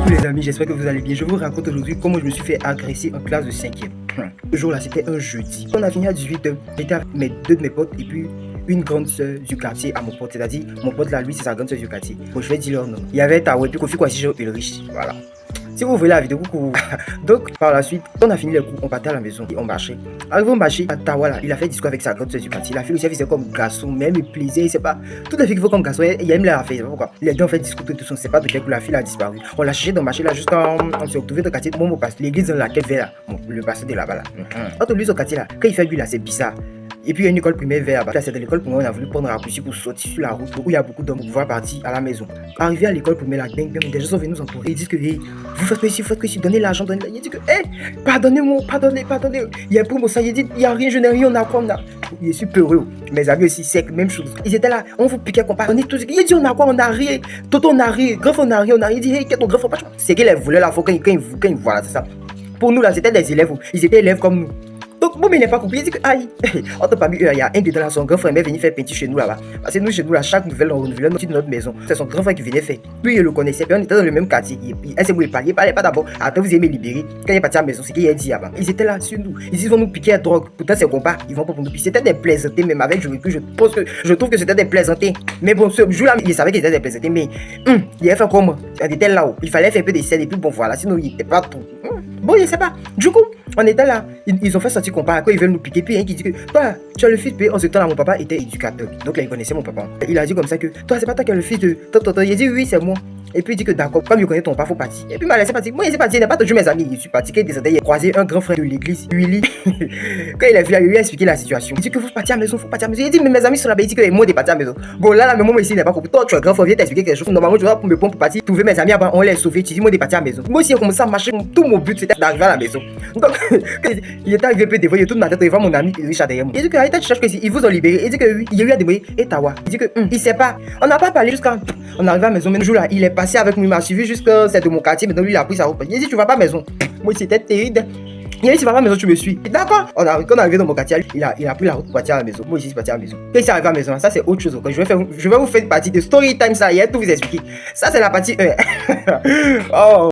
Coucou les amis, j'espère que vous allez bien. Je vous raconte aujourd'hui comment je me suis fait agresser en classe de 5e. Ce jour-là, c'était un jeudi. On a fini à 18h. J'étais avec deux de mes potes et puis une grande soeur du quartier à mon pote. C'est-à-dire, mon pote là, lui, c'est sa grande soeur du quartier. Bon, je vais dire leur nom. Il y avait Taoué, puis Kofi Kwasi Ulrich. Voilà. Si vous voulez la vidéo, coucou. Donc, par la suite, on a fini les cours, on partait à la maison et on marchait. Arrivé au marché, à Tawa, là, il a fait discours avec sa grande soeur du quartier. La fille aussi, elle faisait comme garçon, même il plaisait, il sait pas. Toutes les filles qui font comme garçon, il aime la faire, pourquoi. Les deux ont fait discours, tout son, c'est pas de quel coup la fille a disparu. On l'a cherché dans le marché là, jusqu'à on s'est retrouvé dans le quartier, mon passe, l'église dans laquelle vers là, bon, le pasteur de là-bas là. Entre lui, au quartier là, quand il fait lui là, c'est bizarre. Et puis il y a une école primaire vers là-bas. C'est de l'école primaire, on a voulu prendre un raccourci pour sortir sur la route où il y a beaucoup d'hommes pour pouvoir partir à la maison. Arrivé à l'école primaire, là, des gens sont venus nous entourer. Ils disent que hey, vous faites que ici, donnez l'argent, donnez l'argent. Il dit que hey, pardonnez-moi, pardonnez. Il y a pour moi ça, il dit il n'y a rien, je n'ai rien, on a quoi, on a. Je suis peureux. Mes amis aussi secs, même chose. Ils étaient là, on vous piquait qu'on parle. On est tous. Il dit on a quoi, on a rien. Toto on a rien, grand on a rien, on a rien. Il dit hey, qu'est-ce ton grand frère? C'est qu'il voulait la fois quand il voit c'est ça. Pour nous là, c'était des élèves. Ils étaient élèves comme nous. Donc, bon, mais il n'est pas compris. Il dit que, aïe, entre parmi eux, il y a un dedans là, son grand frère est venu faire peinture chez nous là-bas. Parce que nous, chez nous, là, chaque nouvelle, on renouvelle notre maison. C'est son grand frère qui venait faire. Puis, il le connaissait. Puis, on était dans le même quartier. Elle s'est voulu parler. Il parlait pas d'abord. Attends, vous aimez libérer. Quand il est parti à la maison, c'est qu'il a dit là-bas. Ils étaient là sur nous. Ils disent, ils vont nous piquer la drogue. Pourtant, c'est compas. Ils vont pas pour nous piquer. C'était des plaisantés, même avec je trouve que c'était des plaisantés. Mais bon, ce jour-là, il savait qu'ils étaient des plaisantés. Mais, il avait fait comment? Il était là-haut. Il fallait faire un peu des scènes. Et puis, bon, voilà. Sinon, il était pas trop. Bon, je sais pas. Du coup, on était là. Ils ont fait sortir compas. Quand ils veulent nous piquer. Puis, il qui dit que toi, tu es le fils. Puis, en ce temps-là, mon papa était éducateur. Donc, là, il connaissait mon papa. Il a dit comme ça que toi, c'est pas toi qui es le fils de. Il a dit oui, c'est moi. Et puis il dit que d'accord, comme il connaît ton papa, faut partir. Et puis il m'a laissé partir. Moi, il s'est parti, il n'a pas toujours mes amis. Je suis parti, quand il descendait, il a croisé un grand frère de l'église, Willy. Quand il a vu, il lui a expliqué la situation. Il dit que faut partir à la maison, faut partir à la maison. Il dit, mais mes amis sont là-bas, il dit que moi, je partir à la maison. Bon, là, mais moi, ici, il n'est pas compris. Toi, tu es grand frère, viens t'expliquer quelque chose. Normalement, tu vas pour me prendre pour partir, trouver mes amis, on les sauver. Tu dis, moi, je partir à la maison. Moi aussi, j'ai commencé à marcher. Tout mon but, c'était d'arriver à la maison. Donc, il était arrivé un peu devant, il a toute ma tête, il voit mon ami Richard derrière moi. Il dit que, tu cherches que ils vous ont libéré. Il dit que oui, il y a eu à demander, et Tawa. Il dit que, il sait pas. On n'a pas parlé jusqu'à. On arrive à la maison, mais le jour là, il est passé avec moi, il m'a suivi jusqu'à c'est de mon quartier, maintenant lui il a pris sa route. Il a dit tu vas pas à la maison. Moi c'était terrible. Il a dit tu vas pas à la maison, tu me suis. D'accord. Quand on est arrivé dans mon quartier, il a pris la route pour partir à la maison. Moi ici je suis parti à la maison. Quand il s'est arrivé à la maison, ça c'est autre chose. Je vais vous faire une partie de story time ça, il y a tout vous expliquer. Ça c'est la partie 1. Oh.